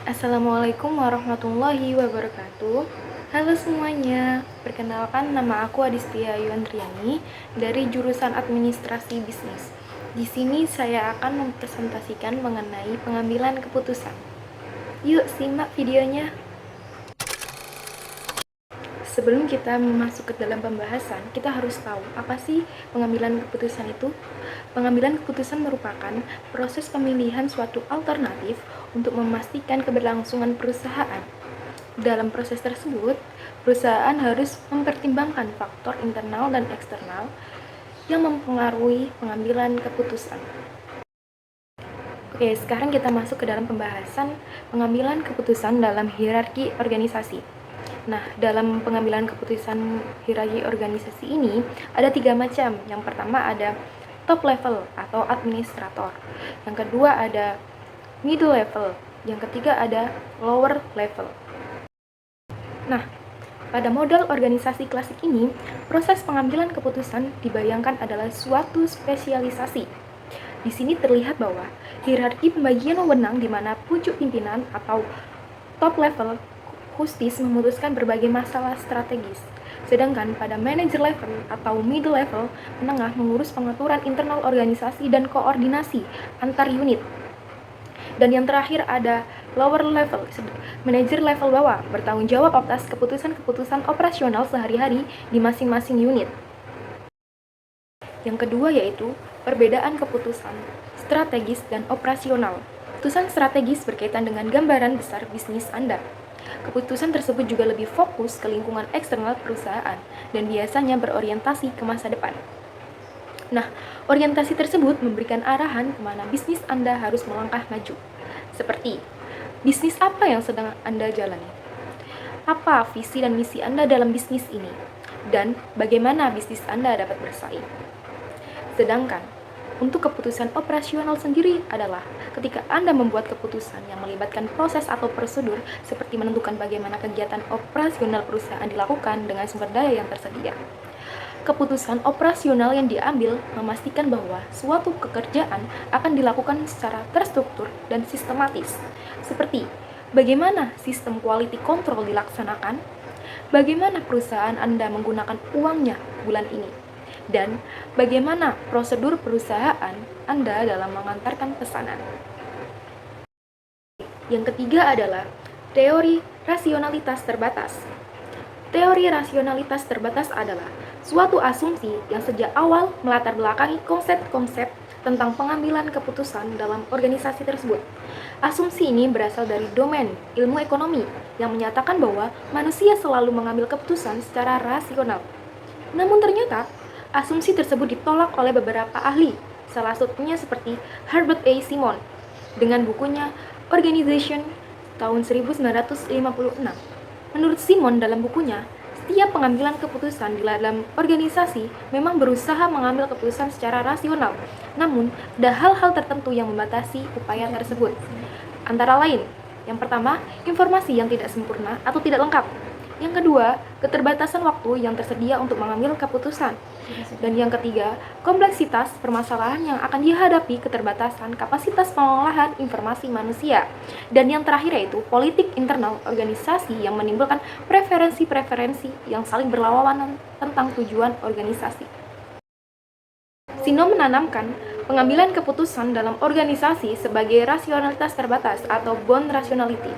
Assalamualaikum warahmatullahi wabarakatuh. Halo semuanya, perkenalkan nama aku Adistia Yuandriani dari jurusan Administrasi Bisnis. Di sini saya akan mempresentasikan mengenai pengambilan keputusan. Yuk simak videonya. Sebelum kita masuk ke dalam pembahasan, kita harus tahu apa sih pengambilan keputusan itu. Pengambilan keputusan merupakan proses pemilihan suatu alternatif untuk memastikan keberlangsungan perusahaan. Dalam proses tersebut, perusahaan harus mempertimbangkan faktor internal dan eksternal yang mempengaruhi pengambilan keputusan. Oke, sekarang kita masuk ke dalam pembahasan pengambilan keputusan dalam hierarki organisasi. Nah, dalam pengambilan keputusan hierarki organisasi ini ada 3 macam. Yang pertama ada top level atau administrator. Yang kedua ada middle level. Yang ketiga ada lower level. Nah, pada model organisasi klasik ini, proses pengambilan keputusan dibayangkan adalah suatu spesialisasi. Di sini terlihat bahwa hierarki pembagian wewenang di mana pucuk pimpinan atau top level hustis memutuskan berbagai masalah strategis. Sedangkan pada manager level atau middle level, menengah mengurus pengaturan internal organisasi dan koordinasi antar unit. Dan yang terakhir ada lower level, manager level bawah, bertanggung jawab atas keputusan-keputusan operasional sehari-hari di masing-masing unit. Yang kedua yaitu perbedaan keputusan strategis dan operasional. Keputusan strategis berkaitan dengan gambaran besar bisnis Anda. Keputusan tersebut juga lebih fokus ke lingkungan eksternal perusahaan dan biasanya berorientasi ke masa depan. Nah, orientasi tersebut memberikan arahan kemana bisnis Anda harus melangkah maju. Seperti, bisnis apa yang sedang Anda jalani? Apa visi dan misi Anda dalam bisnis ini? Dan bagaimana bisnis Anda dapat bersaing? Sedangkan, untuk keputusan operasional sendiri adalah ketika Anda membuat keputusan yang melibatkan proses atau prosedur seperti menentukan bagaimana kegiatan operasional perusahaan dilakukan dengan sumber daya yang tersedia. Keputusan operasional yang diambil memastikan bahwa suatu pekerjaan akan dilakukan secara terstruktur dan sistematis, seperti bagaimana sistem quality control dilaksanakan, bagaimana perusahaan Anda menggunakan uangnya bulan ini, dan bagaimana prosedur perusahaan Anda dalam mengantarkan pesanan. Yang ketiga adalah teori rasionalitas terbatas. Teori rasionalitas terbatas adalah suatu asumsi yang sejak awal melatar belakangi konsep-konsep tentang pengambilan keputusan dalam organisasi tersebut. Asumsi ini berasal dari domain ilmu ekonomi yang menyatakan bahwa manusia selalu mengambil keputusan secara rasional. Namun ternyata, asumsi tersebut ditolak oleh beberapa ahli, salah satunya seperti Herbert A. Simon dengan bukunya Organization tahun 1956. Menurut Simon dalam bukunya, setiap pengambilan keputusan di dalam organisasi memang berusaha mengambil keputusan secara rasional, namun ada hal-hal tertentu yang membatasi upaya tersebut. Antara lain, yang pertama, informasi yang tidak sempurna atau tidak lengkap. Yang kedua, keterbatasan waktu yang tersedia untuk mengambil keputusan. Dan yang ketiga, kompleksitas permasalahan yang akan dihadapi keterbatasan kapasitas pengolahan informasi manusia. Dan yang terakhir yaitu politik internal organisasi yang menimbulkan preferensi-preferensi yang saling berlawanan tentang tujuan organisasi. Sino menanamkan pengambilan keputusan dalam organisasi sebagai rasionalitas terbatas atau bound rationality.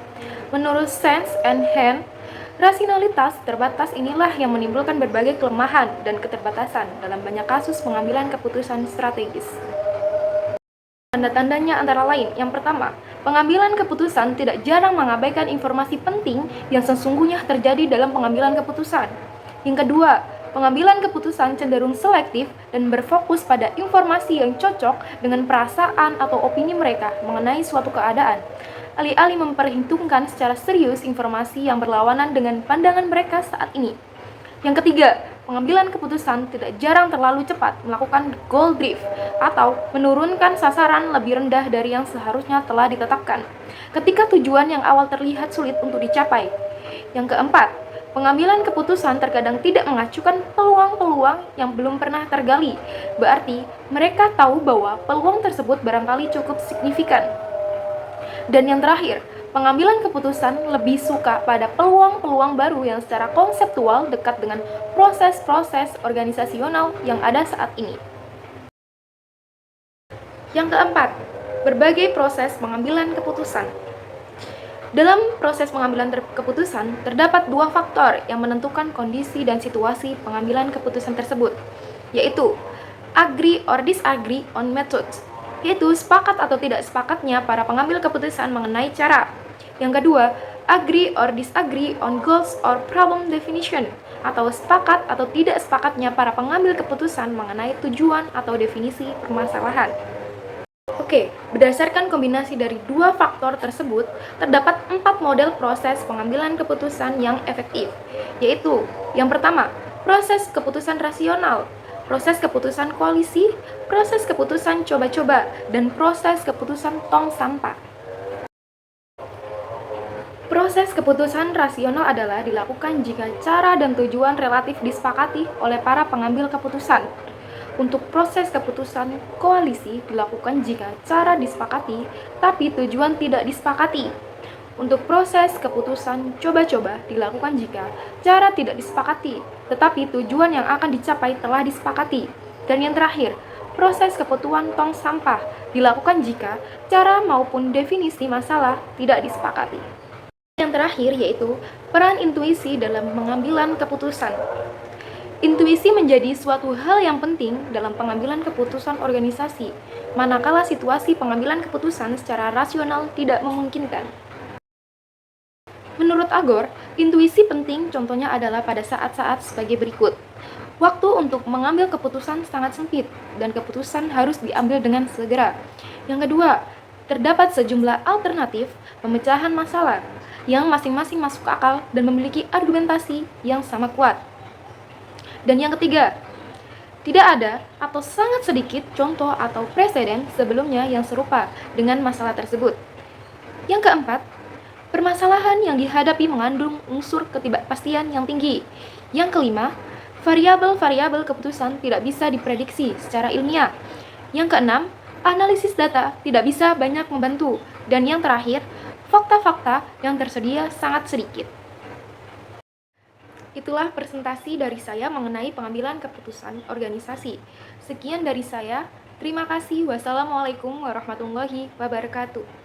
Menurut Sands and Hand, rasionalitas terbatas inilah yang menimbulkan berbagai kelemahan dan keterbatasan dalam banyak kasus pengambilan keputusan strategis. Tanda-tandanya antara lain, yang pertama, pengambilan keputusan tidak jarang mengabaikan informasi penting yang sesungguhnya terjadi dalam pengambilan keputusan. Yang kedua, pengambilan keputusan cenderung selektif dan berfokus pada informasi yang cocok dengan perasaan atau opini mereka mengenai suatu keadaan, alih-alih memperhitungkan secara serius informasi yang berlawanan dengan pandangan mereka saat ini. Yang ketiga, pengambilan keputusan tidak jarang terlalu cepat melakukan goal drift atau menurunkan sasaran lebih rendah dari yang seharusnya telah ditetapkan, ketika tujuan yang awal terlihat sulit untuk dicapai. Yang keempat, pengambilan keputusan terkadang tidak mengacukan peluang-peluang yang belum pernah tergali, berarti mereka tahu bahwa peluang tersebut barangkali cukup signifikan. Dan yang terakhir, Pengambilan keputusan lebih suka pada peluang-peluang baru yang secara konseptual dekat dengan proses-proses organisasional yang ada saat ini. Yang keempat, berbagai proses pengambilan keputusan. Dalam proses pengambilan keputusan, terdapat dua faktor yang menentukan kondisi dan situasi pengambilan keputusan tersebut, yaitu agree or disagree on methods, yaitu sepakat atau tidak sepakatnya para pengambil keputusan mengenai cara. Yang kedua, agree or disagree on goals or problem definition, atau sepakat atau tidak sepakatnya para pengambil keputusan mengenai tujuan atau definisi permasalahan. Oke, berdasarkan kombinasi dari dua faktor tersebut, terdapat 4 model proses pengambilan keputusan yang efektif, yaitu yang pertama, proses keputusan rasional, proses keputusan koalisi, proses keputusan coba-coba, dan proses keputusan tong sampah. Proses keputusan rasional adalah dilakukan jika cara dan tujuan relatif disepakati oleh para pengambil keputusan. Untuk proses keputusan koalisi dilakukan jika cara disepakati, tapi tujuan tidak disepakati. Untuk proses keputusan coba-coba dilakukan jika cara tidak disepakati, tetapi tujuan yang akan dicapai telah disepakati. Dan yang terakhir, proses keputusan tong sampah dilakukan jika cara maupun definisi masalah tidak disepakati. Yang terakhir yaitu peran intuisi dalam pengambilan keputusan. Intuisi menjadi suatu hal yang penting dalam pengambilan keputusan organisasi, manakala situasi pengambilan keputusan secara rasional tidak memungkinkan. Menurut Agor, intuisi penting contohnya adalah pada saat-saat sebagai berikut. Waktu untuk mengambil keputusan sangat sempit, dan keputusan harus diambil dengan segera. Yang kedua, terdapat sejumlah alternatif pemecahan masalah, yang masing-masing masuk akal dan memiliki argumentasi yang sama kuat. Dan yang ketiga, tidak ada atau sangat sedikit contoh atau preseden sebelumnya yang serupa dengan masalah tersebut. Yang keempat, permasalahan yang dihadapi mengandung unsur ketidakpastian yang tinggi. Yang kelima, variabel-variabel keputusan tidak bisa diprediksi secara ilmiah. Yang keenam, analisis data tidak bisa banyak membantu. Dan yang terakhir, fakta-fakta yang tersedia sangat sedikit. Itulah presentasi dari saya mengenai pengambilan keputusan organisasi. Sekian dari saya. Terima kasih. Wassalamualaikum warahmatullahi wabarakatuh.